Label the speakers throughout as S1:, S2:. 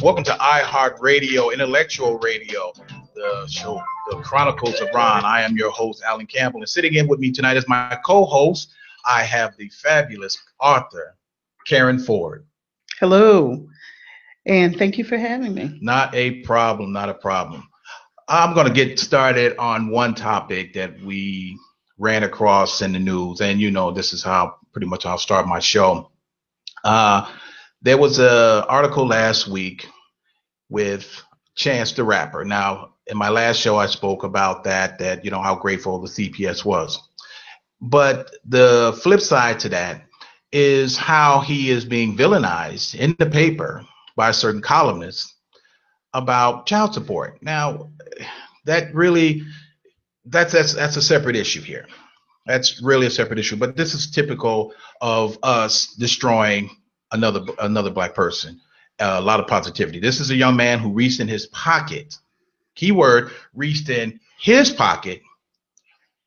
S1: Welcome to iHeartRadio, Intellectual Radio, the show, The Chronicles of Ron. I am your host, Alan Campbell, and sitting in with me tonight as my co-host, I have the fabulous author, Karen Ford.
S2: Hello, and thank you for having me.
S1: Not a problem, not a problem. I'm going to get started on one topic that we ran across in the news, and you know this is how pretty much I'll start my show. There was an article last week with Chance the Rapper. Now, in my last show, I spoke about that you know how grateful the CPS was. But the flip side to that is how he is being villainized in the paper by certain columnists about child support. Now, that's a separate issue here. That's really a separate issue. But this is typical of us destroying another black person. A lot of positivity. This is a young man who reached in his pocket, keyword, reached in his pocket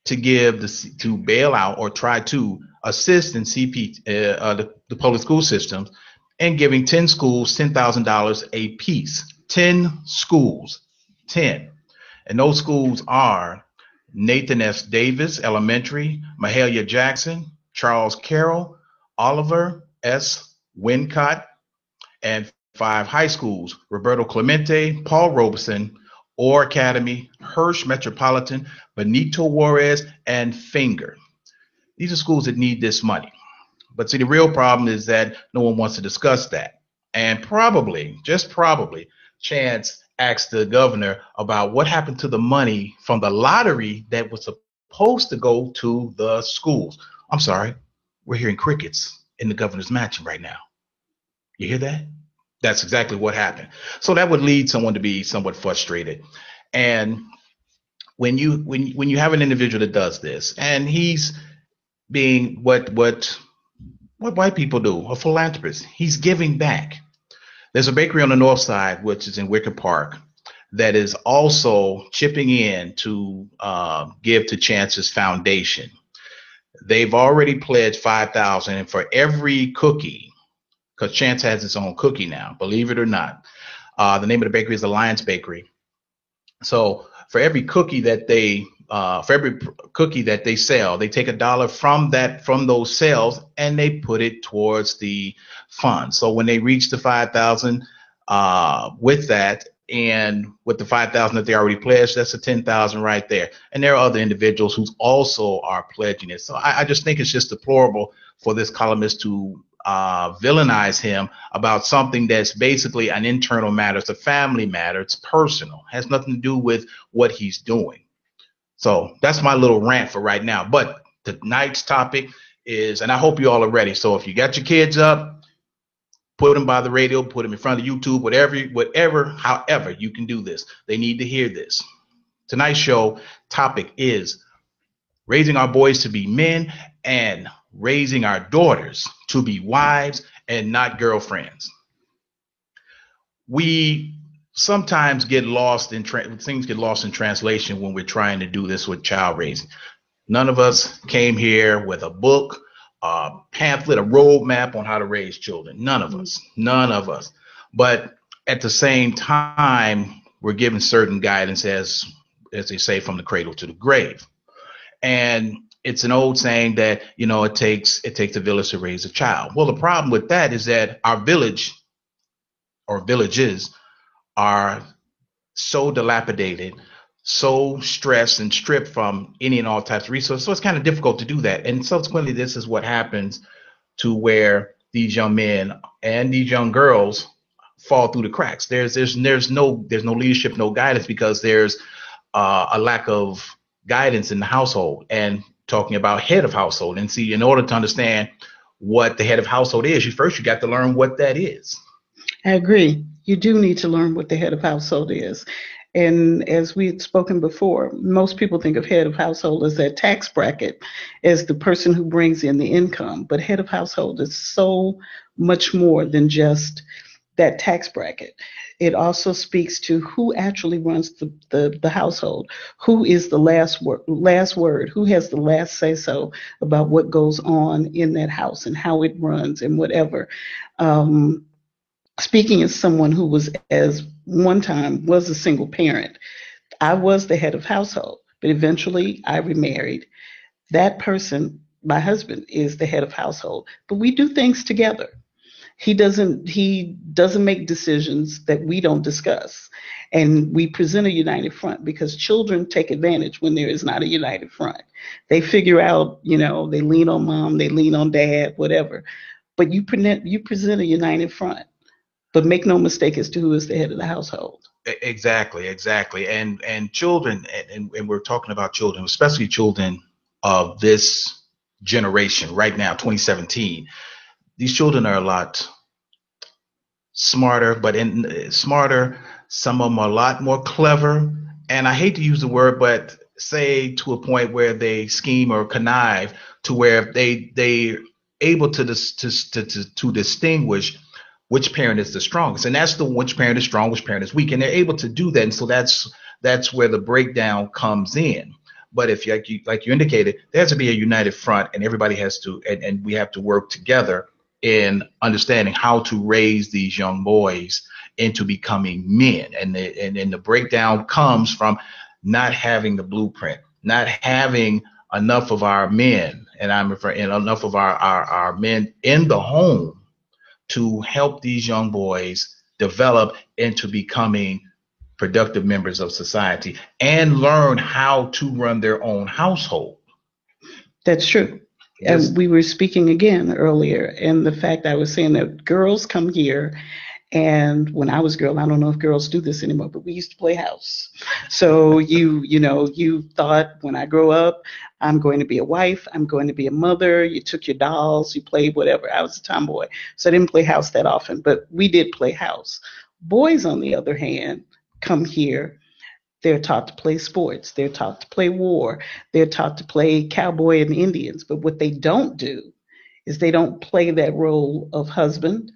S1: to bail out or try to assist in the public school systems and giving 10 schools $10,000 a piece. 10 schools, 10. And those schools are Nathan S. Davis Elementary, Mahalia Jackson, Charles Carroll, Oliver S. Wincott, and 5 high schools, Roberto Clemente, Paul Robeson, Orr Academy, Hirsch Metropolitan, Benito Juarez, and Finger. These are schools that need this money. But see, the real problem is that no one wants to discuss that. And probably, just probably, Chance asked the governor about what happened to the money from the lottery that was supposed to go to the schools. I'm sorry, we're hearing crickets in the governor's mansion right now. You hear that? That's exactly what happened. So that would lead someone to be somewhat frustrated. And when you have an individual that does this, and he's being what white people do, a philanthropist, he's giving back. There's a bakery on the north side, which is in Wicker Park, that is also chipping in to give to Chance's foundation. They've already pledged $5,000, and for every cookie, because Chance has his own cookie now, believe it or not. The name of the bakery is Alliance Bakery. So for every cookie that they sell, they take $1 from those sales and they put it towards the fund. So when they reach the 5,000 with that, and with the 5,000 that they already pledged, that's a 10,000 right there. And there are other individuals who also are pledging it. So I just think it's just deplorable for this columnist to villainize him about something that's basically an internal matter. It's a family matter. It's personal. It has nothing to do with what he's doing. So that's my little rant for right now. But tonight's topic is, and I hope you all are ready. So if you got your kids up, put them by the radio, put them in front of YouTube, however you can do this. They need to hear this. Tonight's show topic is raising our boys to be men and raising our daughters to be wives and not girlfriends. We sometimes get lost in things get lost in translation when we're trying to do this with child raising. None of us came here with a book, a pamphlet, a roadmap on how to raise children. None of us. But at the same time, we're given certain guidance as they say, from the cradle to the grave. And it's an old saying that, you know, it takes a village to raise a child. Well, the problem with that is that our village or villages are so dilapidated, so stressed and stripped from any and all types of resources. So it's kind of difficult to do that. And subsequently, this is what happens to where these young men and these young girls fall through the cracks. There's no leadership, no guidance, because there's a lack of guidance in the household. And talking about head of household, and see, in order to understand what the head of household is, you got to learn what that is.
S2: I agree. You do need to learn what the head of household is. And as we had spoken before, most people think of head of household as that tax bracket, as the person who brings in the income. But head of household is so much more than just that tax bracket. It also speaks to who actually runs the household, who is the last word, who has the last say so about what goes on in that house and how it runs and whatever. Speaking as someone who was, as one time, was a single parent, I was the head of household, but eventually I remarried. That person, my husband, is the head of household, but we do things together. He doesn't make decisions that we don't discuss. And we present a united front because children take advantage when there is not a united front. They figure out, they lean on mom, they lean on dad, whatever. But you present a united front. But make no mistake as to who is the head of the household.
S1: Exactly. And children, and we're talking about children, especially children of this generation right now, 2017. These children are a lot smarter, but smarter. Some of them are a lot more clever. And I hate to use the word, but say to a point where they scheme or connive to where they able to distinguish which parent is the strongest, and that's the which parent is strong, which parent is weak, and they're able to do that. And so that's where the breakdown comes in. But if like you indicated, there has to be a united front, and everybody has to, and we have to work together in understanding how to raise these young boys into becoming men. And the breakdown comes from not having the blueprint, not having enough of our men, and I'm referring enough of our men in the home to help these young boys develop into becoming productive members of society and learn how to run their own household.
S2: That's true.
S1: Yes.
S2: And we were speaking again earlier, and the fact I was saying that girls come here, and when I was a girl, I don't know if girls do this anymore, but we used to play house. So you thought, when I grow up, I'm going to be a wife, I'm going to be a mother. You took your dolls, you played whatever. I was a tomboy, so I didn't play house that often, but we did play house. Boys, on the other hand, come here. They're taught to play sports. They're taught to play war. They're taught to play cowboy and Indians. But what they don't do is they don't play that role of husband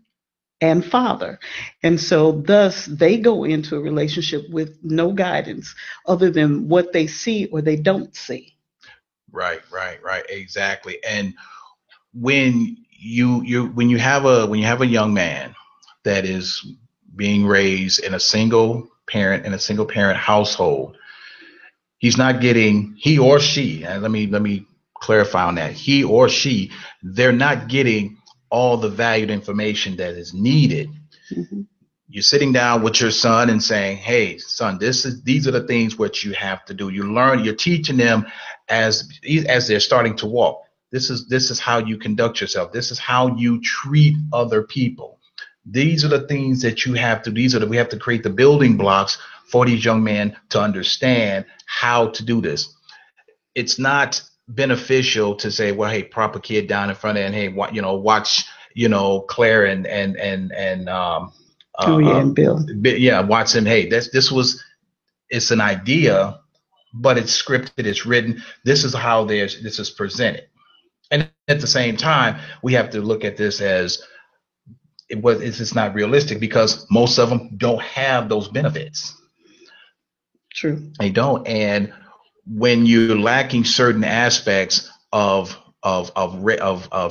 S2: and father. And so thus they go into a relationship with no guidance other than what they see or they don't see.
S1: Right. Exactly. And when you have a young man that is being raised in a single parent household, he's not getting, he or she, and let me clarify on that, he or she, they're not getting all the valued information that is needed.
S2: Mm-hmm.
S1: You're sitting down with your son and saying, hey son, these are the things what you have to do. You're teaching them as they're starting to walk. This is how you conduct yourself. This is how you treat other people. These are the things that you have to, we have to create the building blocks for these young men to understand how to do this. It's not beneficial to say, well, hey, prop a kid down in front of, and hey, watch, Claire and
S2: And Bill.
S1: Yeah, watch him. Hey, it's an idea, but it's scripted, it's written. This is how this is presented. And at the same time, we have to look at this as it's not realistic because most of them don't have those benefits.
S2: True.
S1: They don't. And when you're lacking certain aspects of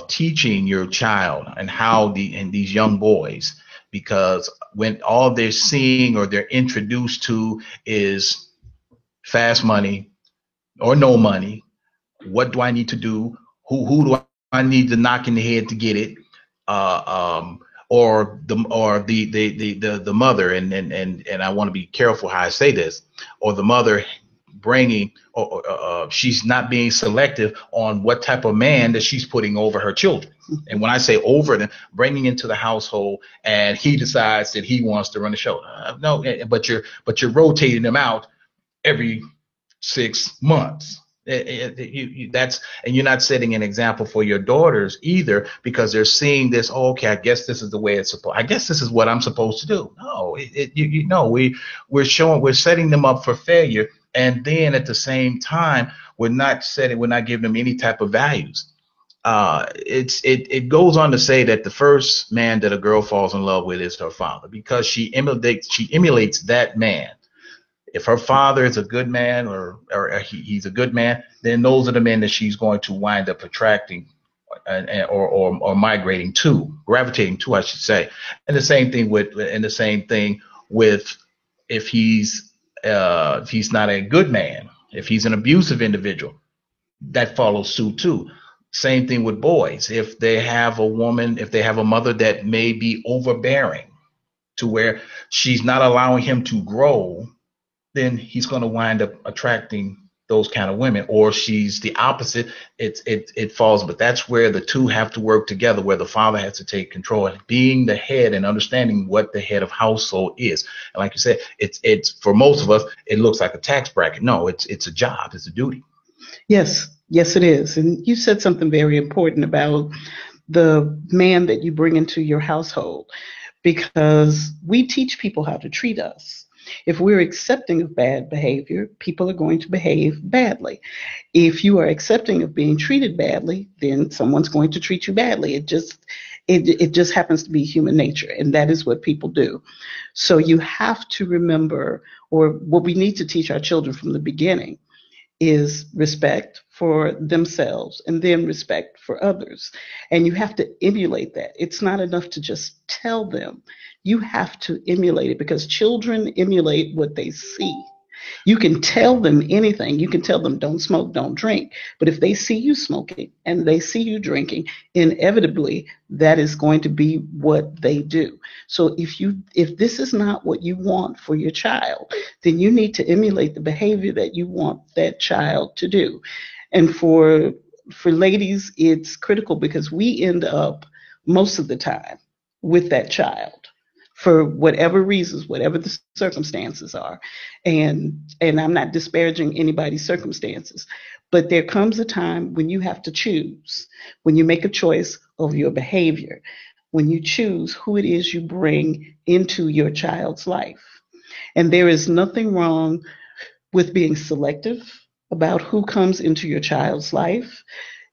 S1: teaching your child and how these young boys, because when all they're seeing or they're introduced to is fast money or no money, what do I need to do? Who do I need to knock in the head to get it? Or the mother, and I want to be careful how I say this, or the mother bringing, or she's not being selective on what type of man that she's putting over her children. And when I say over them, bringing into the household, and he decides that he wants to run the show. No, but you're rotating them out every 6 months. And you're not setting an example for your daughters either, because they're seeing this. Oh, okay, I guess this is the way it's supposed. I guess this is what I'm supposed to do. No, we're setting them up for failure, and then at the same time, we're not giving them any type of values. It goes on to say that the first man that a girl falls in love with is her father, because she emulates that man. If her father is a good man, or he's a good man, then those are the men that she's going to wind up attracting or migrating to, gravitating to, I should say. And the same thing with if he's not a good man, if he's an abusive individual, that follows suit too. Same thing with boys. If they have a mother that may be overbearing to where she's not allowing him to grow, then he's going to wind up attracting those kind of women. Or she's the opposite. It falls. But that's where the two have to work together, where the father has to take control and being the head and understanding what the head of household is. And like you said, it's for most of us, it looks like a tax bracket. No, it's a job. It's a duty.
S2: Yes, yes, it is. And you said something very important about the man that you bring into your household, because we teach people how to treat us. If we're accepting of bad behavior, people are going to behave badly. If you are accepting of being treated badly, then someone's going to treat you badly. It just happens to be human nature, and that is what people do. So you have to remember, or what we need to teach our children from the beginning, is respect for themselves and then respect for others. And you have to emulate that. It's not enough to just tell them. You have to emulate it, because children emulate what they see. You can tell them anything. You can tell them don't smoke, don't drink. But if they see you smoking and they see you drinking, inevitably that is going to be what they do. So if this is not what you want for your child, then you need to emulate the behavior that you want that child to do. And for ladies, it's critical, because we end up most of the time with that child, for whatever reasons, whatever the circumstances are. And I'm not disparaging anybody's circumstances, but there comes a time when you have to choose, when you make a choice of your behavior, when you choose who it is you bring into your child's life. And there is nothing wrong with being selective about who comes into your child's life.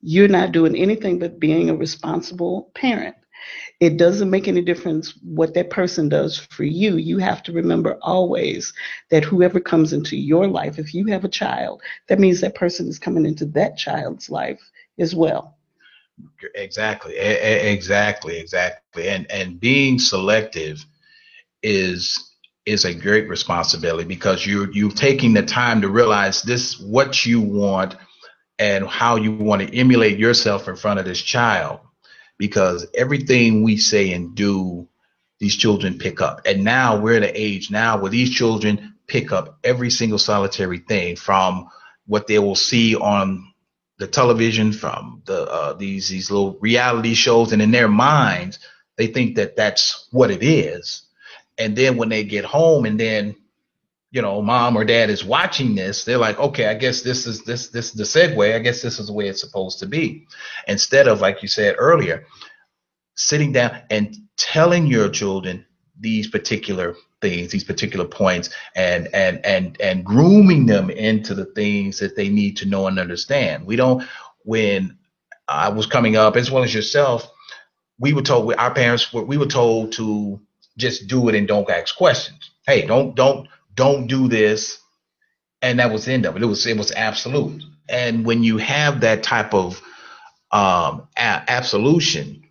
S2: You're not doing anything but being a responsible parent. It doesn't make any difference what that person does for you. You have to remember always that whoever comes into your life, if you have a child, that means that person is coming into that child's life as well.
S1: Exactly. Exactly. And being selective is a great responsibility, because you're taking the time to realize this, what you want and how you want to emulate yourself in front of this child. Because everything we say and do, these children pick up. And now we're at an age now where these children pick up every single solitary thing from what they will see on the television, from these little reality shows. And in their minds, they think that that's what it is. And then when they get home and then, mom or dad is watching this, they're like, okay, I guess this is the segue. I guess this is the way it's supposed to be. Instead of, like you said earlier, sitting down and telling your children these particular things, these particular points, and grooming them into the things that they need to know and understand. When I was coming up, as well as yourself, we were told, our parents we were told to just do it and don't ask questions. Hey, don't do this, and that was the end of it. It was absolute. And when you have that type of absolution,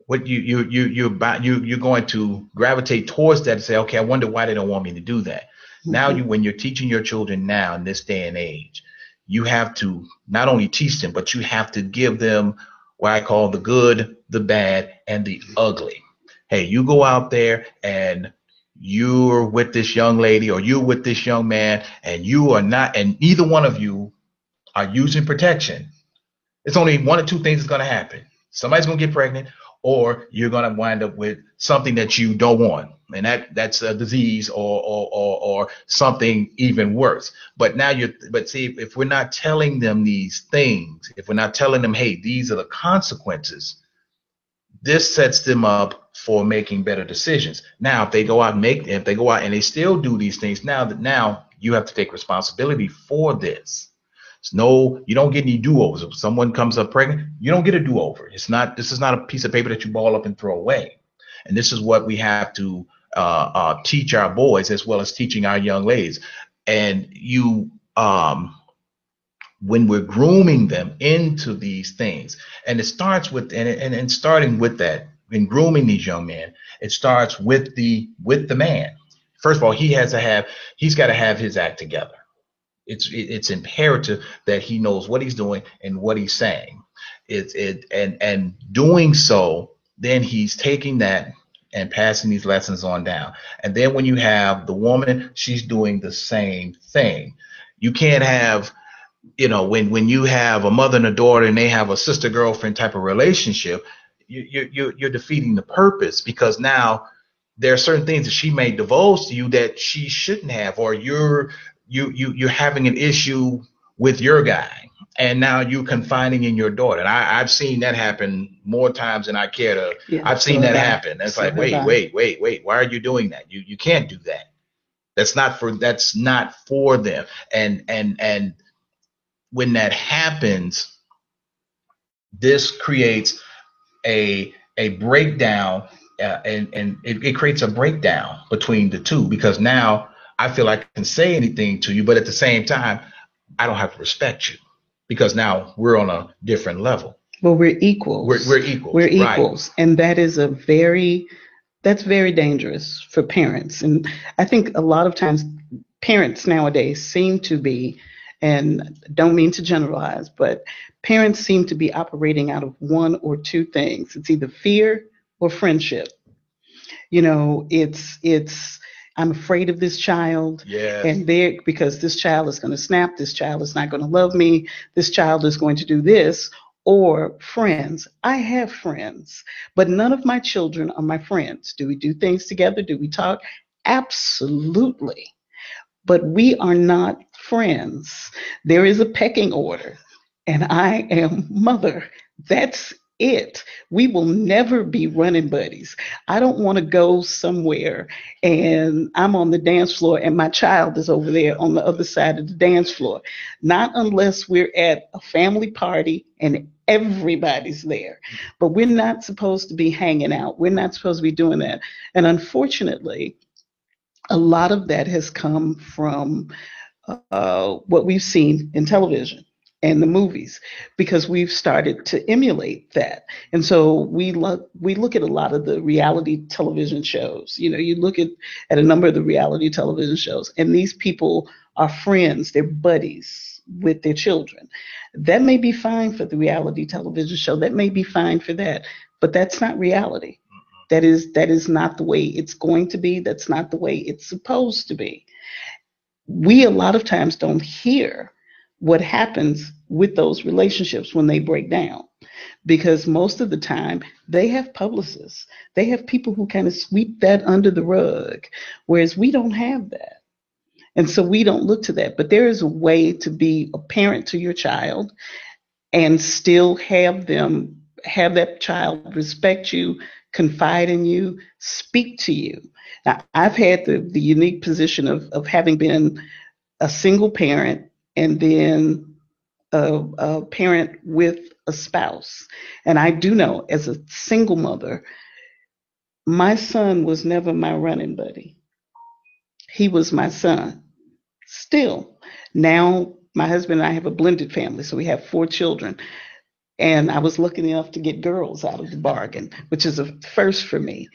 S1: what you're going to gravitate towards that and say, okay, I wonder why they don't want me to do that. Mm-hmm. Now when you're teaching your children now in this day and age, you have to not only teach them, but you have to give them what I call the good, the bad, and the ugly. Hey, you go out there and you're with this young lady or you're with this young man, and you are not, and neither one of you are using protection. It's only one or two things that's going to happen. Somebody's going to get pregnant, or you're going to wind up with something that you don't want. And that's a disease or something even worse. But see, if we're not telling them these things, if we're not telling them, hey, these are the consequences, this sets them up for making better decisions. Now, if they go out and they still do these things, now you have to take responsibility for this. You don't get any do-overs. If someone comes up pregnant, you don't get a do-over. This is not a piece of paper that you ball up and throw away. And this is what we have to teach our boys, as well as teaching our young ladies. And when we're grooming them into these things. And it starts with, and starting with that, in grooming these young men, it starts with the man. First of all, he's got to have his act together. It's imperative that he knows what he's doing and what he's saying. And doing so, then he's taking that and passing these lessons on down. And then when you have the woman, she's doing the same thing. You can't have, when you have a mother and a daughter and they have a sister girlfriend type of relationship, you're defeating the purpose, because now there are certain things that she may divulge to you that she shouldn't have, or you're having an issue with your guy, and now you're confining in your daughter. And I've seen that happen more times than I care to. Yeah, I've seen that happen. It's like, wait, why are you doing that? You can't do that. That's not for them. And when that happens, this creates a breakdown, and it creates a breakdown between the two, because now I feel like I can say anything to you, but at the same time, I don't have to respect you, because now we're on a different level.
S2: Well, we're equals.
S1: We're equals.
S2: We're equals. Right. And that is that's very dangerous for parents. And I think a lot of times parents nowadays seem to be, and don't mean to generalize, but parents seem to be operating out of one or two things. It's either fear or friendship. It's I'm afraid of this child, and because this child is going to snap, this child is not going to love me, this child is going to do this. Or friends. I have friends, but none of my children are my friends. Do we do things together? Do we talk? Absolutely. But we are not friends. There is a pecking order, and I am mother. That's it. We will never be running buddies. I don't want to go somewhere and I'm on the dance floor and my child is over there on the other side of the dance floor. Not unless we're at a family party and everybody's there. But we're not supposed to be hanging out. We're not supposed to be doing that. And unfortunately, a lot of that has come from what we've seen in television and the movies, because we've started to emulate that. And so we look at a lot of the reality television shows. You look at a number of the reality television shows, and these people are friends, they're buddies with their children. That may be fine for the reality television show. That may be fine for that, but that's not reality. That is not the way it's going to be. That's not the way it's supposed to be. We a lot of times don't hear what happens with those relationships when they break down, because most of the time they have publicists. They have people who kind of sweep that under the rug, whereas we don't have that. And so we don't look to that. But there is a way to be a parent to your child and still have that child respect you, confide in you, speak to you. Now, I've had the unique position of having been a single parent and then a parent with a spouse. And I do know, as a single mother, my son was never my running buddy. He was my son. Still, now my husband and I have a blended family, so we have 4 children. And I was lucky enough to get girls out of the bargain, which is a first for me.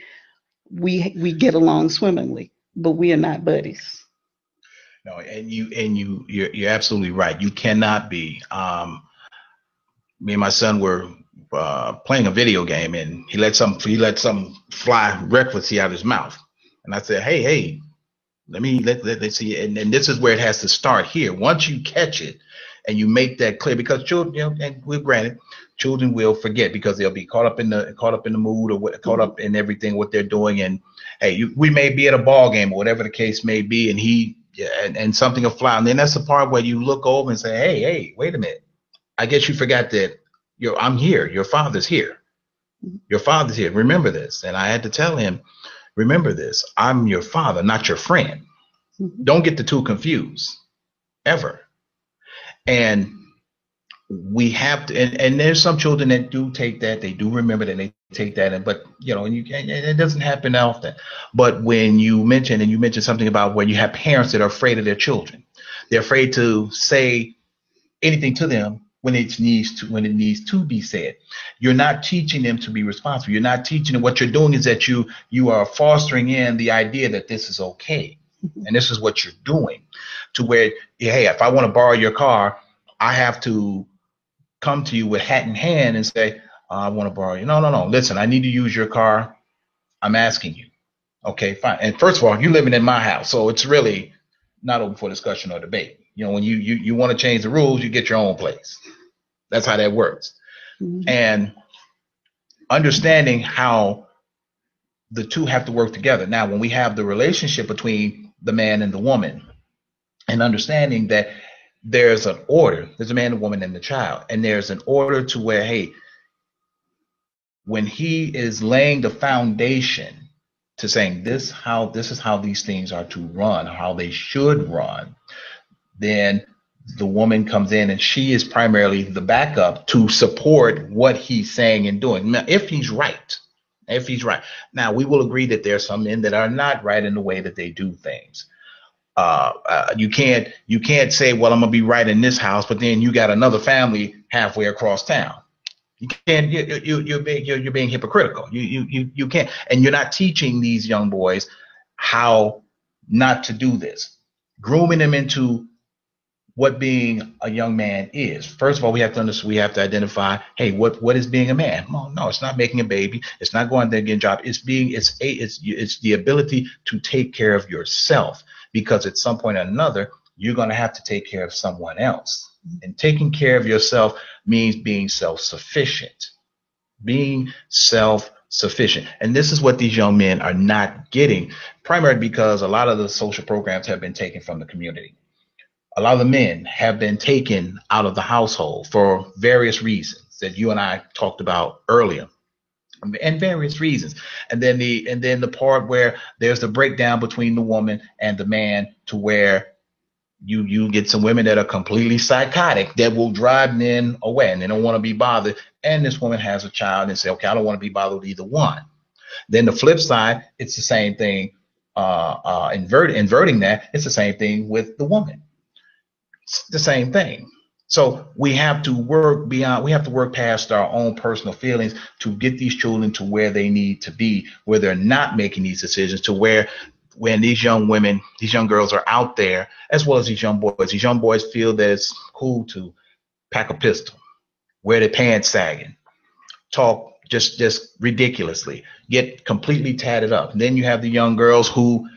S2: We get along swimmingly, but we are not buddies.
S1: No, you're absolutely right. You cannot be. Me and my son were playing a video game, and he let something fly recklessly out of his mouth, and I said, "Hey, let's see." And this is where it has to start here. Once you catch it, and you make that clear, because children, and we're granted, children will forget because they'll be caught up in the mood, or caught up in everything what they're doing, and we may be at a ball game or whatever the case may be, and something will fly, and then that's the part where you look over and say, hey, wait a minute, I guess you forgot that I'm here. Your father's here. Your father's here. Remember this. And I had to tell him, remember this. I'm your father, not your friend. Mm-hmm. Don't get the two confused, ever. And we have to, and there's some children that do take that, they do remember that, they take that, and it doesn't happen often. But when you mentioned something about when you have parents that are afraid of their children, they're afraid to say anything to them when it needs to be said. You're not teaching them to be responsible. You're not teaching them. What you're doing is that you are fostering in the idea that this is okay, and this is what you're doing, to where, hey, if I want to borrow your car, I have to come to you with hat in hand and say, I want to borrow you. No. Listen, I need to use your car. I'm asking you. Okay, fine. And first of all, you're living in my house, so it's really not open for discussion or debate. When you want to change the rules, you get your own place. That's how that works. Mm-hmm. And understanding how the two have to work together. Now, when we have the relationship between the man and the woman, and understanding that there's an order, there's a man, a woman, and the child, and there's an order to where, hey, when he is laying the foundation to saying this is how these things are to run, how they should run, then the woman comes in and she is primarily the backup to support what he's saying and doing. Now, if he's right. Now, we will agree that there are some men that are not right in the way that they do things. You can't say, well, I'm gonna be right in this house, but then you got another family halfway across town. You can't. You're being hypocritical. You can't, and you're not teaching these young boys how not to do this, grooming them into what being a young man is. First of all, we have to identify, hey, what is being a man? No, it's not making a baby. It's not going there and getting a job. It's the ability to take care of yourself, because at some point or another, you're going to have to take care of someone else. And taking care of yourself means being self-sufficient. And this is what these young men are not getting, primarily because a lot of the social programs have been taken from the community. A lot of the men have been taken out of the household for various reasons that you and I talked about earlier, and various reasons. And then the part where there's the breakdown between the woman and the man, to where you get some women that are completely psychotic that will drive men away and they don't want to be bothered. And this woman has a child and say, okay, I don't want to be bothered with either one. Then the flip side, it's the same thing. Inverting that, it's the same thing with the woman. It's the same thing. So we have to work beyond, we have to work past our own personal feelings to get these children to where they need to be, where they're not making these decisions, to where when these young women, these young girls are out there, as well as these young boys feel that it's cool to pack a pistol, wear their pants sagging, talk just ridiculously, get completely tatted up. And then you have the young girls who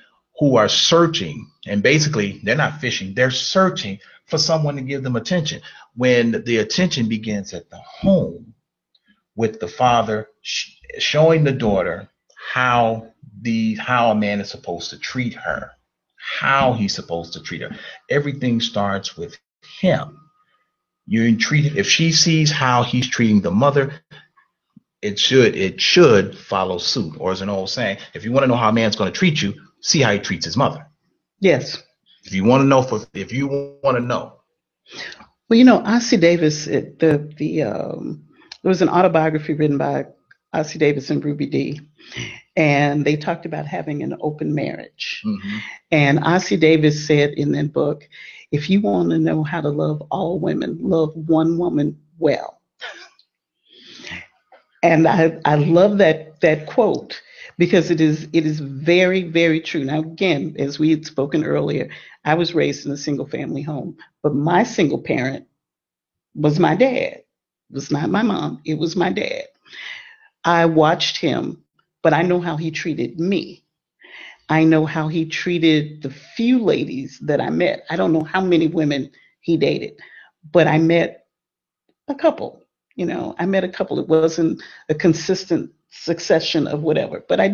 S1: are searching, and basically they're not fishing, they're searching for someone to give them attention. When the attention begins at the home, with the father showing the daughter how a man is supposed to treat her, how he's supposed to treat her. Everything starts with him. If she sees how he's treating the mother, it should follow suit. Or as an old saying, if you want to know how a man's going to treat you, see how he treats his mother.
S2: Yes.
S1: If you want to know.
S2: Well, Ossie Davis, there was an autobiography written by Ossie Davis and Ruby Dee, and they talked about having an open marriage. Mm-hmm. And Ossie Davis said in that book, if you want to know how to love all women, love one woman well. And I love that quote, because it is very, very true. Now, again, as we had spoken earlier, I was raised in a single family home, but my single parent was my dad. It was not my mom. It was my dad. I watched him, but I know how he treated me. I know how he treated the few ladies that I met. I don't know how many women he dated, but I met a couple. I met a couple. It wasn't a consistent succession of whatever, but I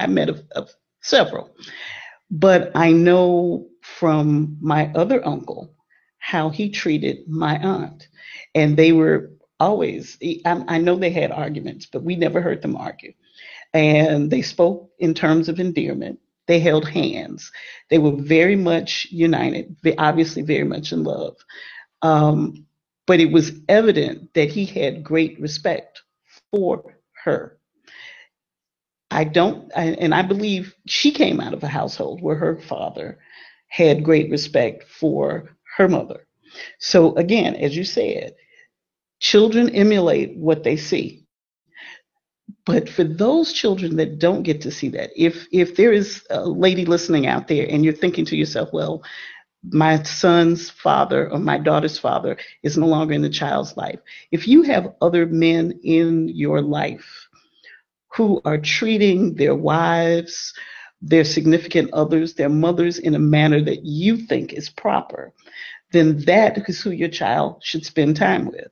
S2: met several. But I know from my other uncle how he treated my aunt, and they were always, I know they had arguments, but we never heard them argue. And they spoke in terms of endearment. They held hands. They were very much united, obviously very much in love. But it was evident that he had great respect for her. I believe she came out of a household where her father had great respect for her mother. So again, as you said, children emulate what they see. But for those children that don't get to see that, if there is a lady listening out there and you're thinking to yourself, well, my son's father or my daughter's father is no longer in the child's life. If you have other men in your life who are treating their wives, their significant others, their mothers in a manner that you think is proper, then that is who your child should spend time with.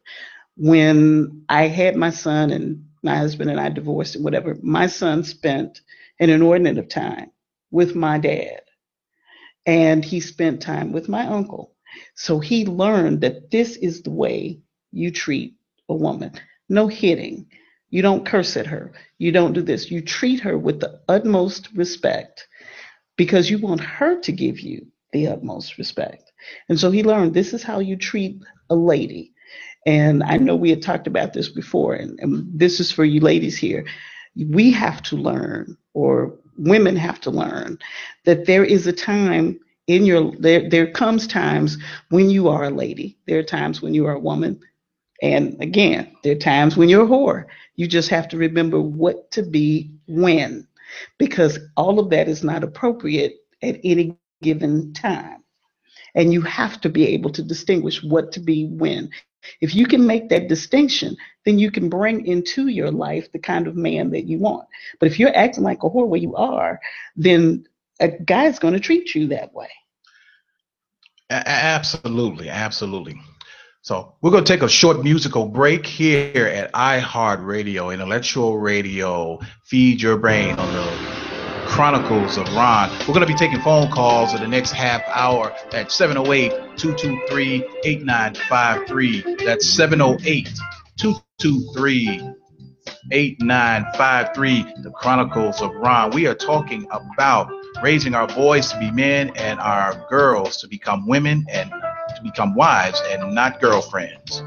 S2: When I had my son and my husband and I divorced and whatever, my son spent an inordinate of time with my dad, and he spent time with my uncle. So he learned that this is the way you treat a woman. No hitting. You don't curse at her. You don't do this. You treat her with the utmost respect because you want her to give you the utmost respect. And so he learned this is how you treat a lady. And I know we had talked about this before, and this is for you ladies here. We have to learn, or women have to learn, that there is a time in your, there comes times when you are a lady. There are times when you are a woman. And again, there are times when you're a whore. You just have to remember what to be when, because all of that is not appropriate at any given time. And you have to be able to distinguish what to be when. If you can make that distinction, then you can bring into your life the kind of man that you want. But if you're acting like a whore where you are, then a guy's going to treat you that way.
S1: Absolutely, absolutely. So we're going to take a short musical break here at iHeartRadio, Intellectual Radio. Feed your brain on the Chronicles of Ron. We're going to be taking phone calls in the next half hour at 708-223-8953. That's 708-223-8953. The Chronicles of Ron. We are talking about raising our boys to be men and our girls to become women and to become wives and not girlfriends.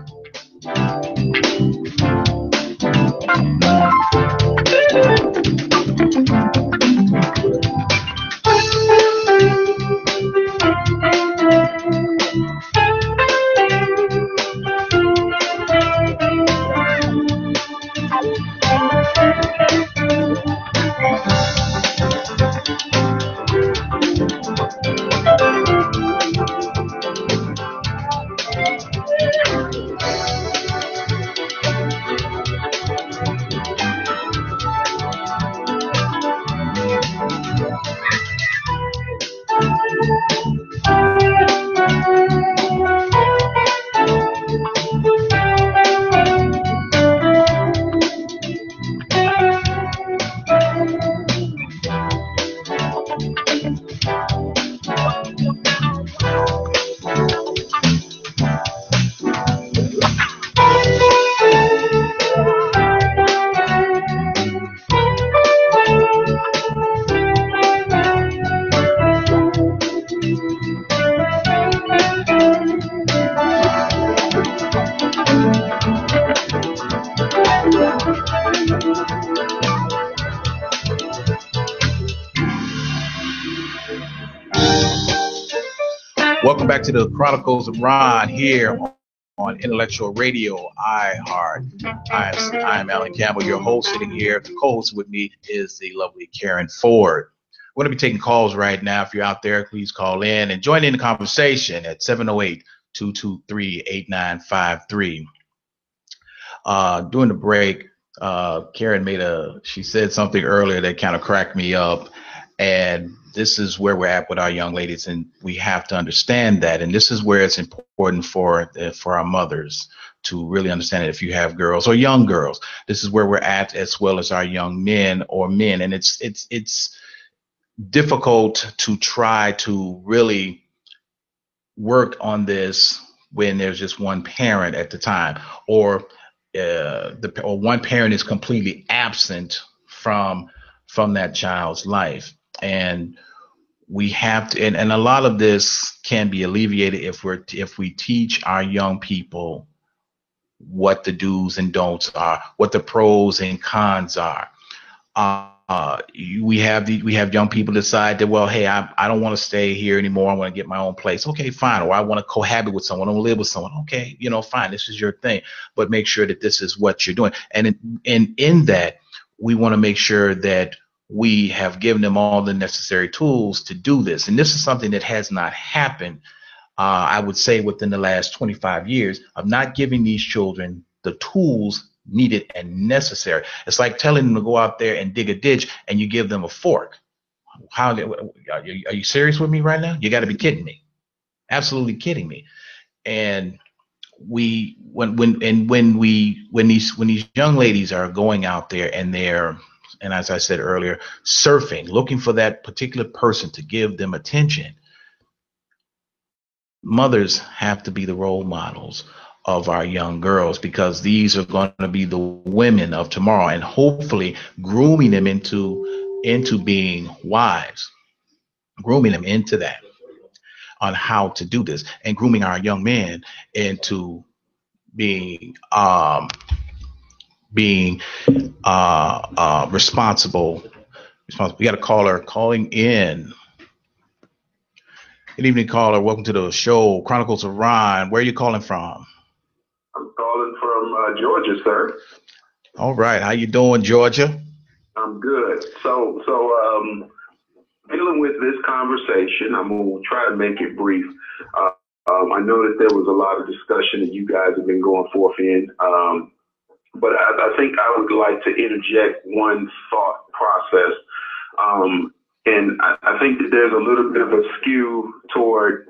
S1: Welcome back to the Chronicles of Ron here on Intellectual Radio, iHeart. I am Alan Campbell, your host, sitting here. The co-host with me is the lovely Karen Ford. We're going to be taking calls right now. If you're out there, please call in and join in the conversation at 708-223-8953. During the break, Karen she said something earlier that kind of cracked me up. And this is where we're at with our young ladies, and we have to understand that. And this is where it's important for our mothers to really understand it. If you have girls or young girls, this is where we're at, as well as our young men or men. And it's difficult to try to really work on this when there's just one parent at the time, or one parent is completely absent from that child's life. And we have to, and a lot of this can be alleviated if we teach our young people what the do's and don'ts are, what the pros and cons are. we have young people decide that, well, hey, I don't want to stay here anymore. I want to get my own place. Okay, fine. Or I want to cohabit with someone. I want to live with someone. Okay, fine. This is your thing, but make sure that this is what you're doing. And in that, we want to make sure that we have given them all the necessary tools to do this. And this is something that has not happened, I would say, within the last 25 years of not giving these children the tools needed and necessary. It's like telling them to go out there and dig a ditch and you give them a fork. Are you serious with me right now? You got to be kidding me. Absolutely kidding me. And when these young ladies are going out there and and as I said earlier, surfing, looking for that particular person to give them attention, mothers have to be the role models of our young girls, because these are going to be the women of tomorrow, and hopefully grooming them into being wives, grooming them into that, on how to do this, and grooming our young men into being responsible. We got a caller calling in. Good evening, caller. Welcome to the show, Chronicles of Ron. Where are you calling from?
S3: I'm calling from Georgia, sir.
S1: All right. How you doing, Georgia?
S3: I'm good. So dealing with this conversation, I'm going to try to make it brief. I know that there was a lot of discussion that you guys have been going forth in, but I think I would like to interject one thought process. And I think that there's a little bit of a skew toward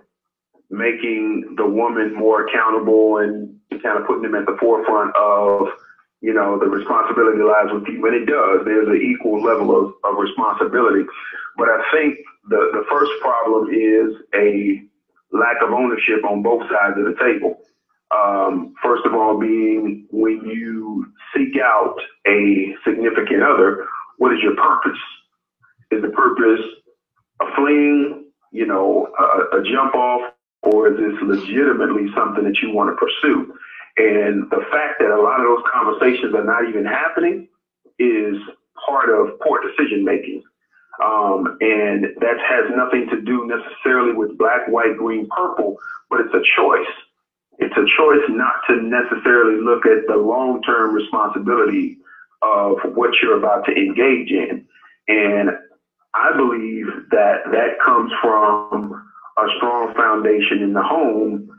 S3: making the woman more accountable and kind of putting them at the forefront of, the responsibility lies with you. And it does. There's an equal level of responsibility. But I think the first problem is a lack of ownership on both sides of the table. First of all, being when you seek out a significant other, what is your purpose? Is the purpose a fling, a jump off, or is this legitimately something that you want to pursue? And the fact that a lot of those conversations are not even happening is part of poor decision making. And that has nothing to do necessarily with black, white, green, purple, but it's a choice. It's a choice not to necessarily look at the long-term responsibility of what you're about to engage in. And I believe that comes from a strong foundation in the home,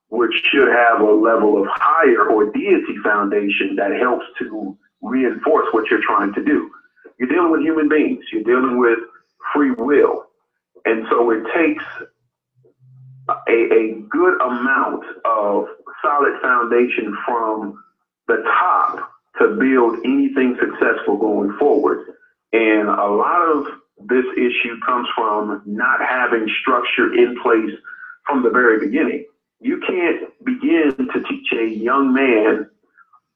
S3: which should have a level of higher or deity foundation that helps to reinforce what you're trying to do. You're dealing with human beings. You're dealing with free will. And so it takes a good amount of solid foundation from the top to build anything successful going forward. And a lot of this issue comes from not having structure in place from the very beginning. You can't begin to teach a young man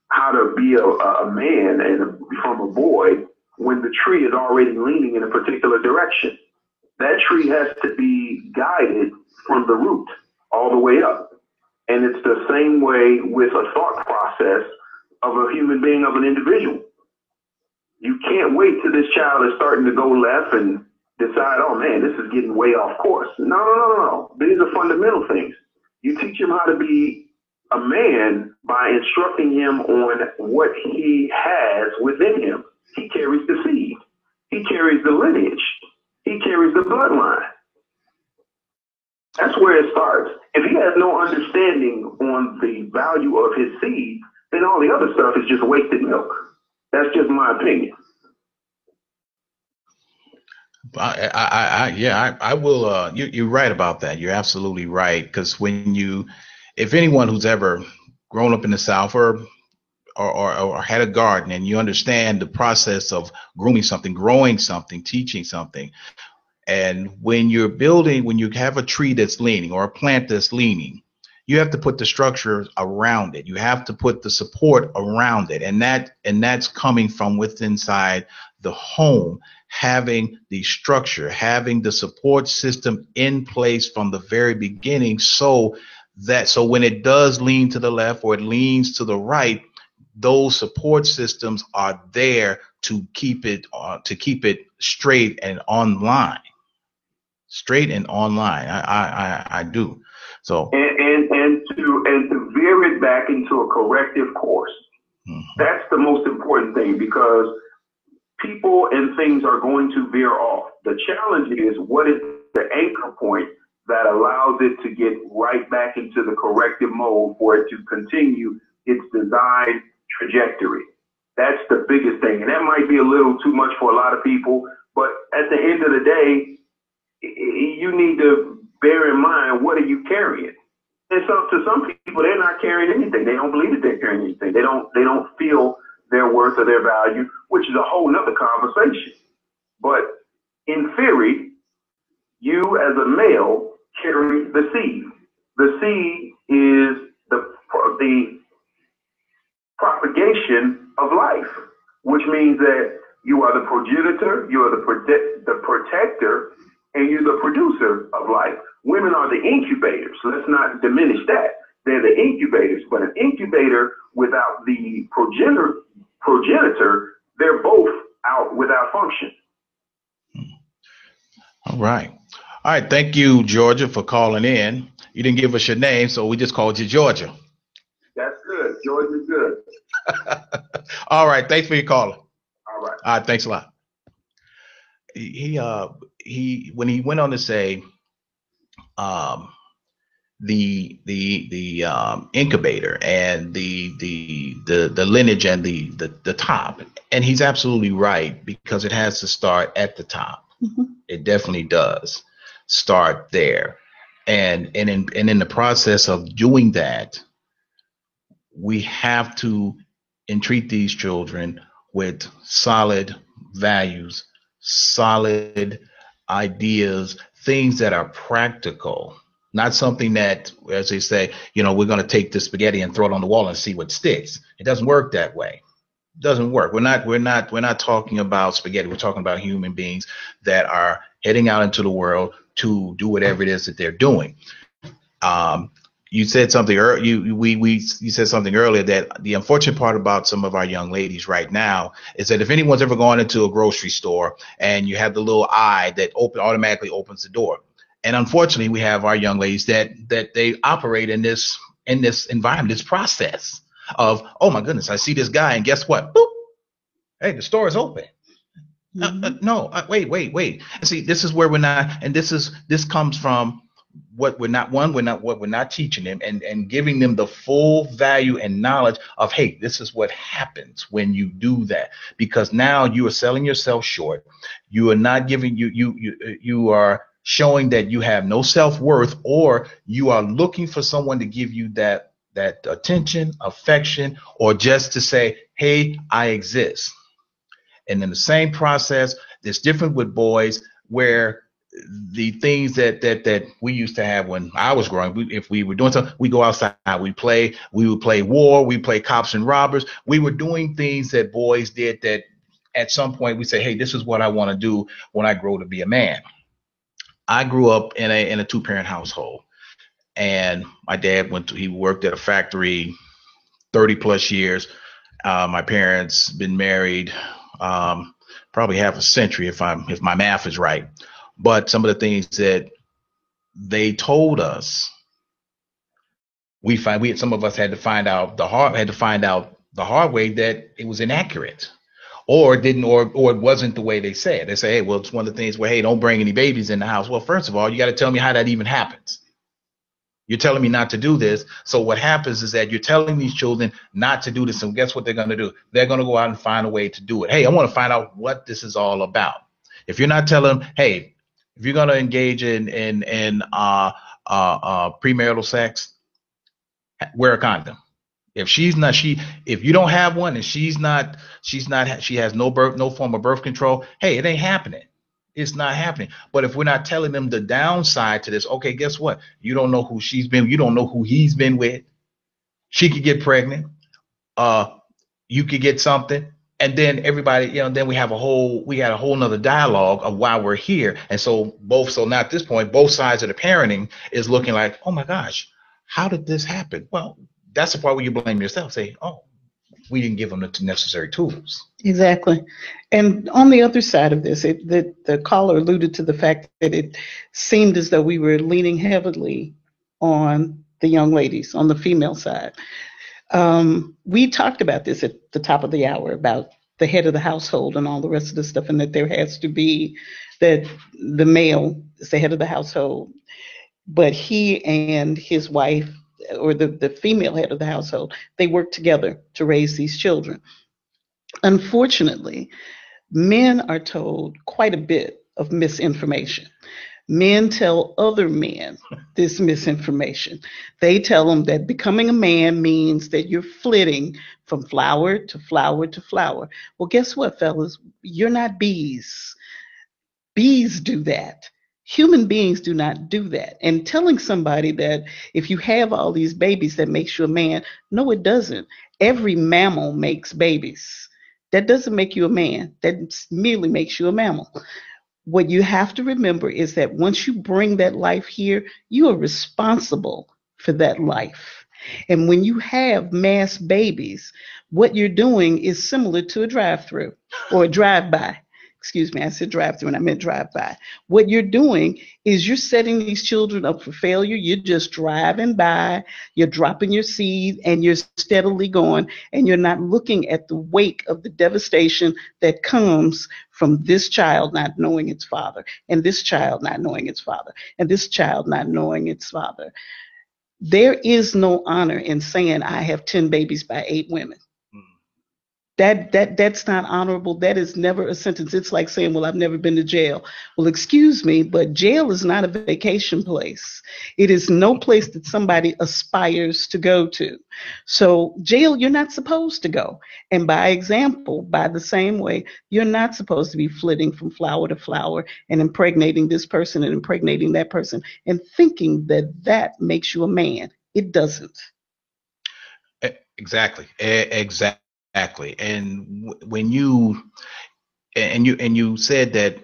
S3: how to be a man and from a boy when the tree is already leaning in a particular direction. That tree has to be guided from the root all the way up. And it's the same way with a thought process of a human being, of an individual. You can't wait till this child is starting to go left and decide, oh man, this is getting way off course. No. These are fundamental things. You teach him how to be a man by instructing him on what he has within him. He carries the seed. He carries the lineage. He carries the bloodline. That's where it starts. If he has no understanding on the value of his seed, then all the other stuff is just wasted milk. That's just my opinion.
S1: I will. You're right about that. You're absolutely right. Because if anyone who's ever grown up in the South or had a garden, and you understand the process of grooming something, growing something, teaching something, and when you have a tree that's leaning or a plant that's leaning, you have to put the structure around it. You have to put the support around it. And that's coming from within inside the home, having the structure, having the support system in place from the very beginning, so when it does lean to the left or it leans to the right, those support systems are there to keep it straight and online. Straight and online. I do. So
S3: and to veer it back into a corrective course. That's the most important thing, because people and things are going to veer off. The challenge is, what is the anchor point that allows it to get right back into the corrective mode for it to continue its designed trajectory? That's the biggest thing. And that might be a little too much for a lot of people, but at the end of the day, you need to bear in mind, what are you carrying? And so to some people, they're not carrying anything. They don't believe that they're carrying anything. They don't feel their worth or their value, which is a whole nother conversation. But in theory, you as a male carry the seed. The seed is the propagation of life, which means that you are the progenitor, you are the protector, and you're the producer of life. Women are the incubators, so let's not diminish that. They're the incubators, but an incubator without the progenitor, they're both out without function.
S1: All right. All right. Thank you, Georgia, for calling in. You didn't give us your name, so we just called you Georgia.
S3: That's good. Georgia's good.
S1: All right. Thanks for your calling.
S3: All right.
S1: All right. Thanks a lot. He when he went on to say the incubator and the lineage and the top, and he's absolutely right, because it has to start at the top.
S2: Mm-hmm.
S1: It definitely does start there, and in the process of doing that, we have to entreat these children with solid values, solid ideas, things that are practical, not something that, as they say, we're going to take the spaghetti and throw it on the wall and see what sticks. It doesn't work that way. It doesn't work. We're not talking about spaghetti. We're talking about human beings that are heading out into the world to do whatever it is that they're doing. You said something you said something earlier, that the unfortunate part about some of our young ladies right now is that if anyone's ever gone into a grocery store and you have the little eye that automatically opens the door, and unfortunately we have our young ladies that they operate in this environment, this process of, oh my goodness, I see this guy and guess what? Boop. Hey, the store is open. No, wait. And see, this is where we're not, and this comes from what we're not teaching them and giving them the full value and knowledge of, hey, this is what happens when you do that, because now you are selling yourself short. You are not giving you are showing that you have no self-worth, or you are looking for someone to give you that attention, affection, or just to say, hey, I exist. And in the same process, it's different with boys, where the things that we used to have when I was growing, if we were doing something, we go outside, we would play war, we play cops and robbers. We were doing things that boys did that at some point we say, hey, this is what I want to do when I grow to be a man. I grew up in a two-parent household, and my dad he worked at a factory 30 plus years. My parents been married probably half a century if my math is right. But some of the things that they told us, some of us had to find out the hard way that it was inaccurate, or it wasn't the way they said. They say, hey, well, it's one of the things where, hey, don't bring any babies in the house. Well, first of all, you got to tell me how that even happens. You're telling me not to do this. So what happens is that you're telling these children not to do this, and guess what they're going to do? They're going to go out and find a way to do it. Hey, I want to find out what this is all about. If you're not telling them, hey, if you're going to engage in premarital sex, wear a condom. If you don't have one and she has no form of birth control, hey, it ain't happening. It's not happening. But if we're not telling them the downside to this, okay, guess what? You don't know who she's been. You don't know who he's been with. She could get pregnant. You could get something. And then everybody, then we had a whole nother dialogue of why we're here. And so now at this point, both sides of the parenting is looking like, oh my gosh, how did this happen? Well, that's the part where you blame yourself. Say, oh, we didn't give them the necessary tools.
S2: Exactly. And on the other side of this, the caller alluded to the fact that it seemed as though we were leaning heavily on the young ladies, on the female side. We talked about this at the top of the hour about the head of the household and all the rest of the stuff, and that there has to be that the male is the head of the household, but he and his wife, or the female head of the household, they work together to raise these children. Unfortunately, men are told quite a bit of misinformation. Men tell other men this misinformation. They tell them that becoming a man means that you're flitting from flower to flower to flower. Well, guess what, fellas? You're not bees. Bees do that. Human beings do not do that. And telling somebody that if you have all these babies, that makes you a man, no, it doesn't. Every mammal makes babies. That doesn't make you a man. That merely makes you a mammal. What you have to remember is that once you bring that life here, you are responsible for that life. And when you have mass babies, what you're doing is similar to a drive-through or a drive-by. Excuse me, I said drive-through and I meant drive-by. What you're doing is you're setting these children up for failure. You're just driving by, you're dropping your seed, and you're steadily going, and you're not looking at the wake of the devastation that comes from this child not knowing its father, and this child not knowing its father, and this child not knowing its father. There is no honor in saying I have 10 babies by 8 women. That's not honorable. That is never a sentence. It's like saying, well, I've never been to jail. Well, excuse me, but jail is not a vacation place. It is no place that somebody aspires to go to. So jail, you're not supposed to go. And by example, by the same way, you're not supposed to be flitting from flower to flower and impregnating this person and impregnating that person and thinking that that makes you a man. It doesn't.
S1: Exactly. Exactly. And when you said that,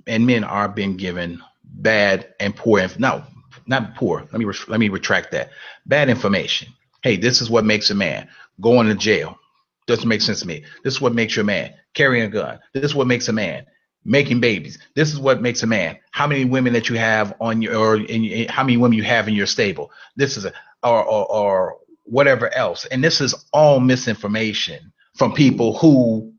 S1: and men are being given bad and poor, no, not poor. Let me retract that. Bad information. Hey, this is what makes a man. Going to jail doesn't make sense to me. This is what makes you a man. Carrying a gun. This is what makes a man. Making babies. This is what makes a man. How many women that you have on your, or how many women you have in your stable. This is or whatever else. And this is all misinformation from people who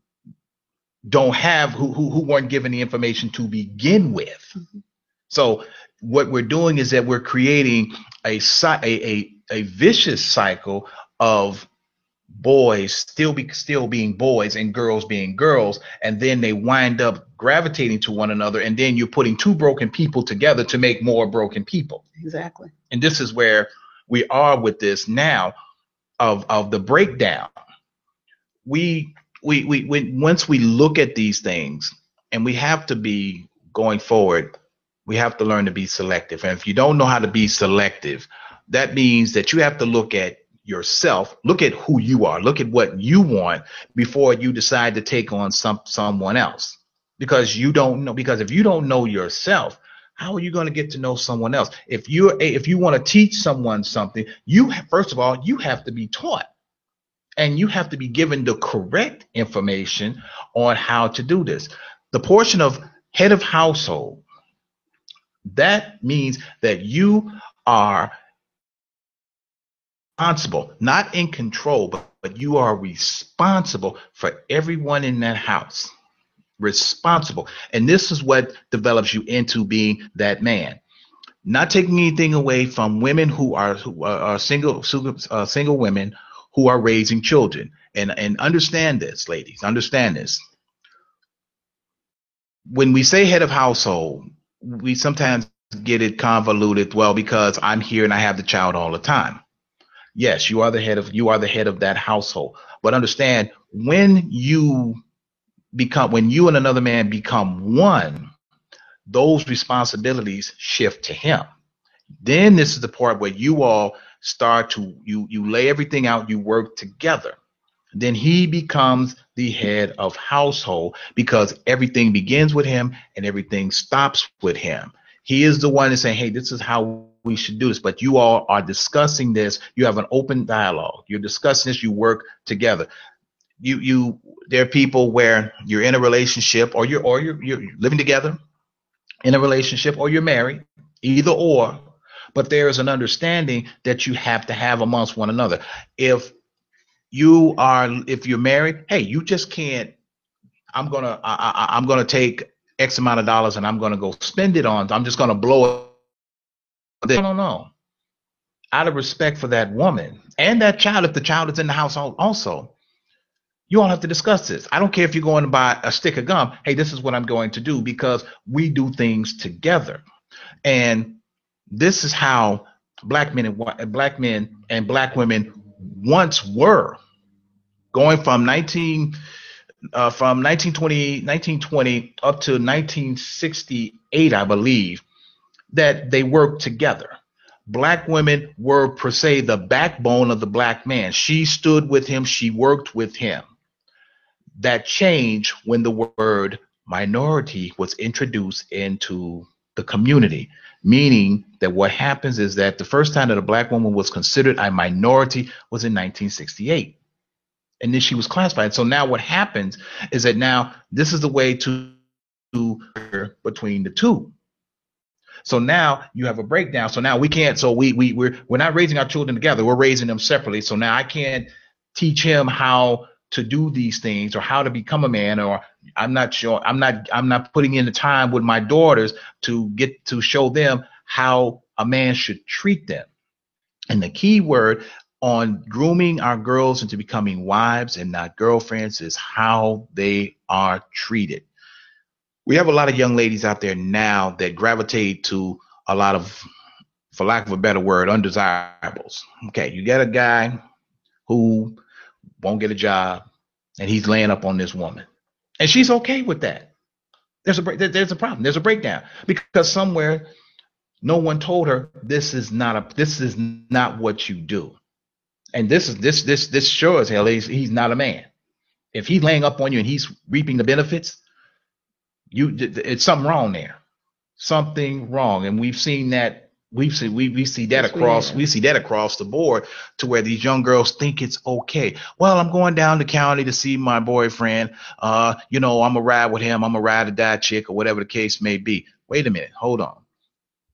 S1: don't have, who weren't given the information to begin with. Mm-hmm. So what we're doing is that we're creating a vicious cycle of boys still being boys and girls being girls, and then they wind up gravitating to one another, and then you're putting two broken people together to make more broken people.
S2: Exactly.
S1: And this is where we are with this now of the breakdown. We once we look at these things, and we have to be going forward, we have to learn to be selective. And if you don't know how to be selective, that means that you have to look at yourself, look at who you are, look at what you want before you decide to take on someone else. Because you don't know, because if you don't know yourself, how are you going to get to know someone else? If you want to teach someone something, first of all, you have to be taught. And you have to be given the correct information on how to do this. The portion of head of household, that means that you are responsible, not in control, but you are responsible for everyone in that house. Responsible. And this is what develops you into being that man. Not taking anything away from women who are single women who are raising children. And understand this, ladies, understand this. When we say head of household, we sometimes get it convoluted. Well, because I'm here and I have the child all the time. Yes, you are the head of that household. But understand, when you and another man become one, those responsibilities shift to him. Then this is the part where you all start to, you lay everything out, you work together. Then he becomes the head of household, because everything begins with him and everything stops with him. He is the one that's saying, hey, this is how we should do this. But you all are discussing this. You have an open dialogue. You're discussing this. You work together. there are people where you're in a relationship, or you're living together in a relationship, or you're married, either or, but there is an understanding that you have to have amongst one another. If you're married, hey, you just can't, I'm gonna take X amount of dollars and I'm gonna go spend it on, I'm just gonna blow it. No, no, no. Out of respect for that woman and that child, if the child is in the household also, you all have to discuss this. I don't care if you're going to buy a stick of gum. Hey, this is what I'm going to do, because we do things together. And this is how black men and black women once were, going from 1920 up to 1968, I believe, that they worked together. Black women were, per se, the backbone of the black man. She stood with him. She worked with him. That changed when the word minority was introduced into the community, meaning that what happens is that the first time that a black woman was considered a minority was in 1968. And then she was classified. So now what happens is that now this is the way to between the two. So now you have a breakdown. So now we can't. So we're not raising our children together. We're raising them separately. So now I can't teach him how to do these things or how to become a man. Or I'm not sure. I'm not putting in the time with my daughters to get to show them how a man should treat them. And the key word on grooming our girls into becoming wives and not girlfriends is how they are treated. We have a lot of young ladies out there now that gravitate to a lot of, for lack of a better word, undesirables. Okay, you get a guy who won't get a job and he's laying up on this woman, and she's okay with that. There's a problem. There's a breakdown, because somewhere no one told her this is not what you do. And this sure as hell he's not a man. If he's laying up on you and he's reaping the benefits, it's something wrong there. Something wrong. And we've seen that. We see that across the board, to where these young girls think it's okay. Well, I'm going down the county to see my boyfriend. I'm gonna ride with him. I'm a ride or die chick, or whatever the case may be. Wait a minute. Hold on.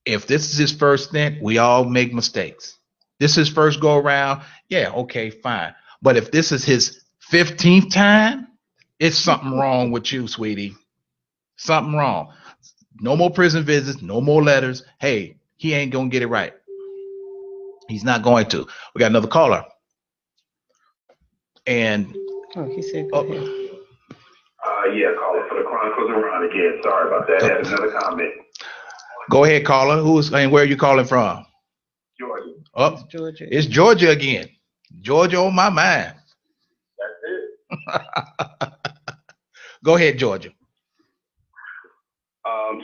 S1: If this is his first stint, we all make mistakes. This is his first go around. Yeah, okay, fine. But if this is his 15th time, it's something wrong with you, sweetie. Something wrong. No more prison visits, no more letters. Hey, he ain't gonna get it right. He's not going to. We got another caller. And
S2: he said go ahead.
S3: Caller for the Chronicles and Ron again. Sorry about that. I had another comment.
S1: Go ahead, caller. And where are you calling from?
S3: Georgia.
S1: Oh, it's Georgia again. Georgia on my mind.
S3: That's it.
S1: Go ahead, Georgia.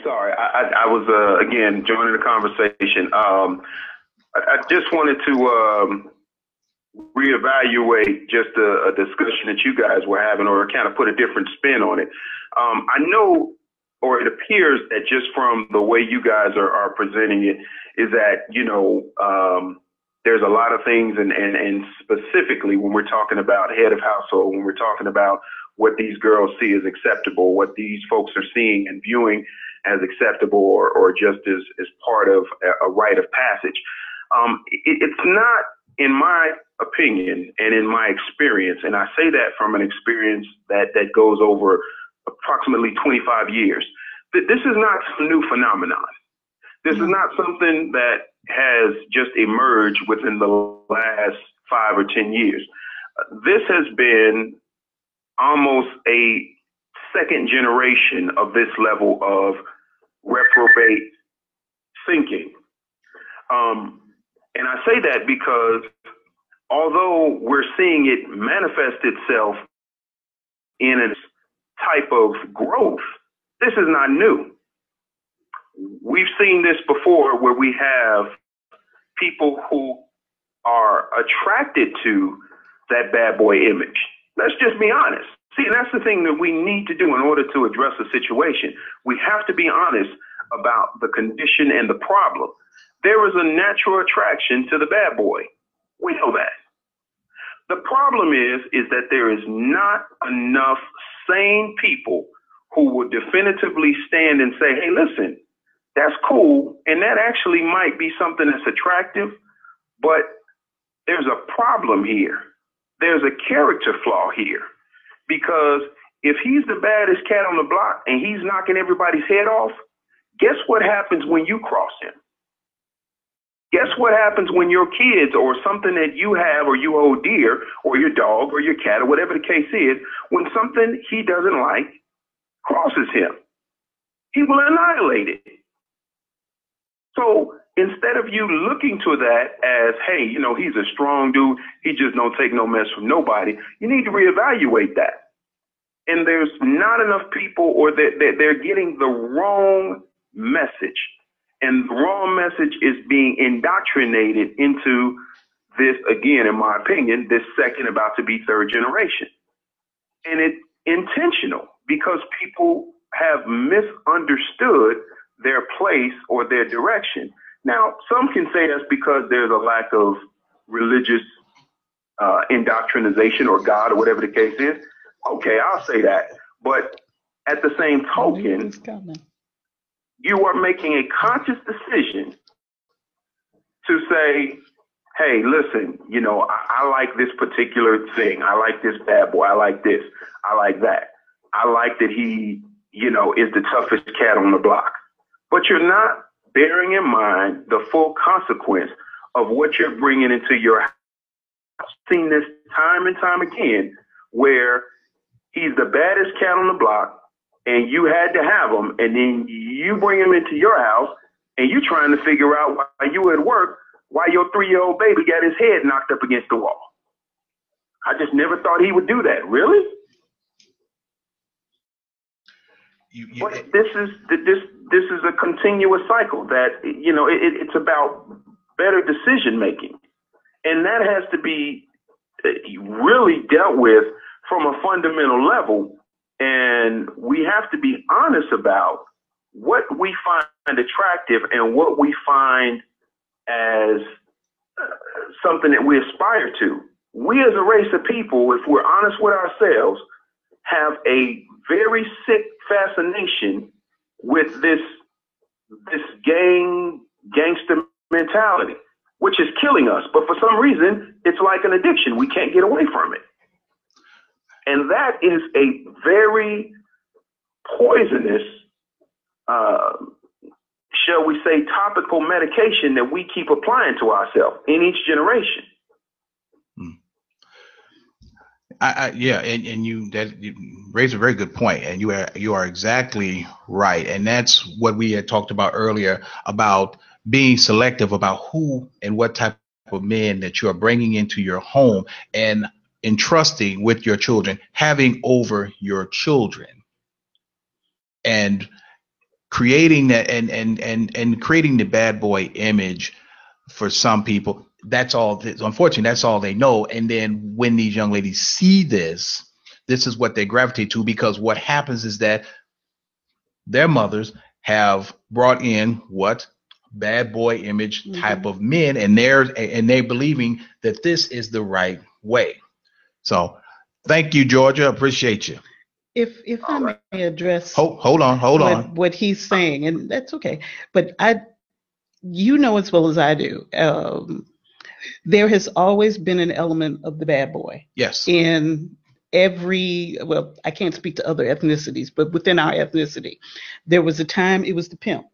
S3: Sorry, I was again joining the conversation. I just wanted to reevaluate just a discussion that you guys were having, or kind of put a different spin on it. I know, or it appears that just from the way you guys are presenting it, is that there's a lot of things, and specifically when we're talking about head of household, when we're talking about what these girls see as acceptable, what these folks are seeing and viewing as acceptable, or just as part of a rite of passage. It's not, in my opinion and in my experience, and I say that from an experience that goes over approximately 25 years, this is not some new phenomenon. This is not something that has just emerged within the last 5 or 10 years. This has been almost a second generation of this level of reprobate thinking. And I say that because although we're seeing it manifest itself in a type of growth, this is not new. We've seen this before, where we have people who are attracted to that bad boy image. Let's just be honest. See, that's the thing that we need to do in order to address the situation. We have to be honest about the condition and the problem. There is a natural attraction to the bad boy. We know that. The problem is that there is not enough sane people who will definitively stand and say, hey, listen, that's cool, and that actually might be something that's attractive, but there's a problem here. There's a character flaw here. Because if he's the baddest cat on the block and he's knocking everybody's head off, guess what happens when you cross him? Guess what happens when your kids or something that you have or you hold dear, or your dog or your cat or whatever the case is, when something he doesn't like crosses him? He will annihilate it. So instead of you looking to that as, hey, you know, he's a strong dude, he just don't take no mess from nobody, you need to reevaluate that. And there's not enough people, or that they're getting the wrong message. And the wrong message is being indoctrinated into this, again, in my opinion, this second about to be third generation. And it's intentional because people have misunderstood their place or their direction. Now, some can say that's because there's a lack of religious indoctrination or God or whatever the case is. Okay, I'll say that. But at the same token, you are making a conscious decision to say, hey, listen, you know, I like this particular thing. I like this bad boy. I like this. I like that. I like that he, you know, is the toughest cat on the block. But you're not bearing in mind the full consequence of what you're bringing into your house. I've seen this time and time again where he's the baddest cat on the block, and you had to have him, and then you bring him into your house, and you're trying to figure out why you at work, why your 3-year-old baby got his head knocked up against the wall. I just never thought he would do that. Really? But this is a continuous cycle that, you know, it's about better decision making, and that has to be really dealt with from a fundamental level. And we have to be honest about what we find attractive and what we find as something that we aspire to. We as a race of people, if we're honest with ourselves, have a very sick fascination with this gangster mentality, which is killing us. But for some reason, it's like an addiction. We can't get away from it. And that is a very poisonous, shall we say, topical medication that we keep applying to ourselves in each generation.
S1: Yeah, and you raise a very good point, and you are exactly right, and that's what we had talked about earlier about being selective about who and what type of men that you are bringing into your home and entrusting with your children, having over your children, and creating that and creating the bad boy image for some people. That's all. Unfortunately, that's all they know. And then when these young ladies see this is what they gravitate to, because what happens is that their mothers have brought in what bad boy image type of men, and they're believing that this is the right way. So, thank you, Georgia. Appreciate you.
S2: If I may address,
S1: hold on,
S2: what he's saying, and that's okay. But you know as well as I do, there has always been an element of the bad boy.
S1: Yes.
S2: In every, well, I can't speak to other ethnicities, but within our ethnicity, there was a time it was the pimp.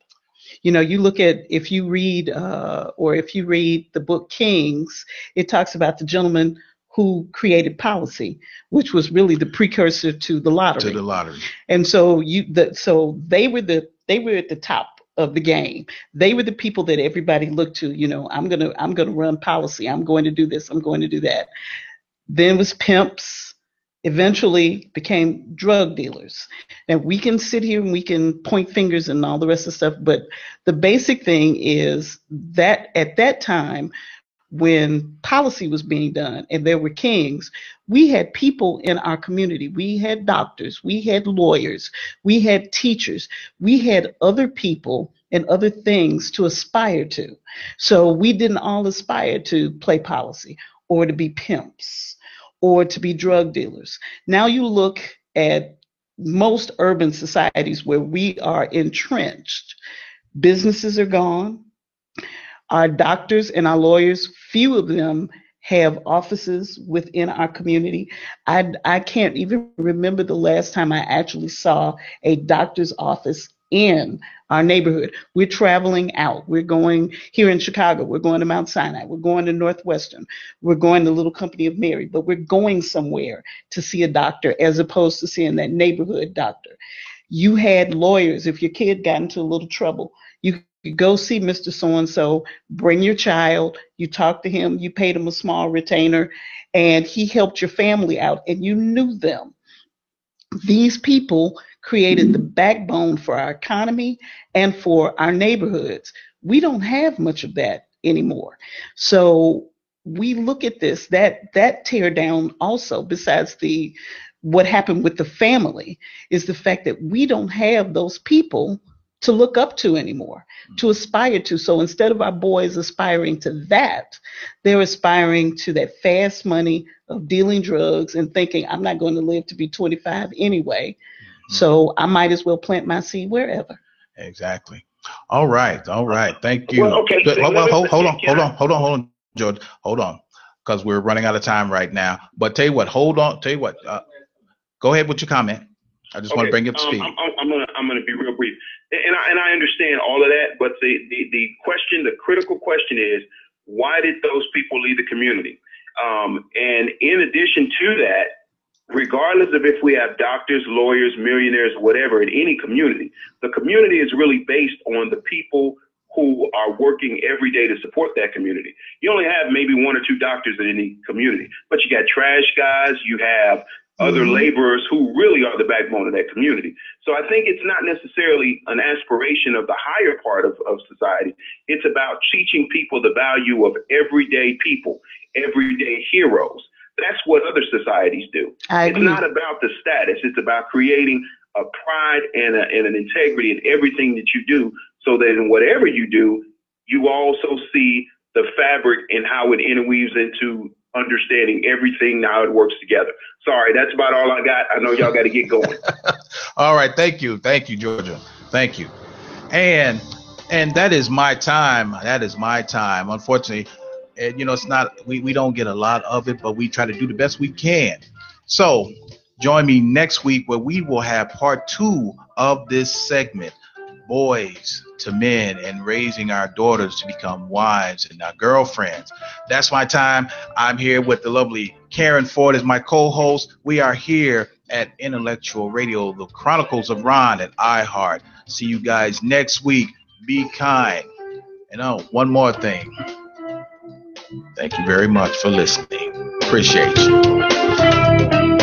S2: You know, you look at, if you read the book Kings, it talks about the gentleman who created policy, which was really the precursor to the lottery. And so so they were at the top of the game. They were the people that everybody looked to. You know, I'm gonna run policy. I'm going to do this. I'm going to do that. Then was pimps. Eventually became drug dealers. Now we can sit here and we can point fingers and all the rest of the stuff, but the basic thing is that at that time, when policy was being done and there were kings, we had people in our community. We had doctors, we had lawyers, we had teachers, we had other people and other things to aspire to. So we didn't all aspire to play policy or to be pimps or to be drug dealers. Now you look at most urban societies where we are entrenched. Businesses are gone. Our doctors and our lawyers, few of them have offices within our community. I can't even remember the last time I actually saw a doctor's office in our neighborhood. We're traveling out. We're going here in Chicago. We're going to Mount Sinai. We're going to Northwestern. We're going to Little Company of Mary, but we're going somewhere to see a doctor as opposed to seeing that neighborhood doctor. You had lawyers. If your kid got into a little trouble, you could go see Mr. So-and-so, bring your child, you talk to him, you paid him a small retainer, and he helped your family out, and you knew them. These people created the backbone for our economy and for our neighborhoods. We don't have much of that anymore. So we look at this, that tear down also, besides what happened with the family, is the fact that we don't have those people to look up to anymore, to aspire to. So instead of our boys aspiring to that, they're aspiring to that fast money of dealing drugs and thinking, I'm not going to live to be 25 anyway, so I might as well plant my seed wherever.
S1: Exactly. All right. Thank you.
S3: Well, okay.
S1: Hold on, George. Hold on, because we're running out of time right now. But tell you what, go ahead with your comment. I just want to bring you up to speed.
S3: I'm gonna be real brief, and I understand all of that, but the question, the critical question is, why did those people leave the community? And in addition to that, regardless of if we have doctors, lawyers, millionaires, whatever, in any community, the community is really based on the people who are working every day to support that community. You only have maybe one or two doctors in any community, but you got trash guys, you have other laborers who really are the backbone of that community. So I think it's not necessarily an aspiration of the higher part of society. It's about teaching people the value of everyday people, everyday heroes. That's what other societies do. It's not about the status. It's about creating a pride and an integrity in everything that you do, so that in whatever you do, you also see the fabric and how it interweaves into understanding everything, how it works together. Sorry, that's about all I got. I know y'all got to get going.
S1: All right. Thank you, Georgia. Thank you. And that is my time. Unfortunately, it's not, we don't get a lot of it, but we try to do the best we can. So join me next week where we will have part 2 of this segment, Boys to Men and Raising Our Daughters to Become Wives and Our Girlfriends. That's my time. I'm here with the lovely Karen Ford as my co-host. We are here at Intellectual Radio, the Chronicles of Ron at iHeart. See you guys next week. Be kind. One more thing. Thank you very much for listening. Appreciate you.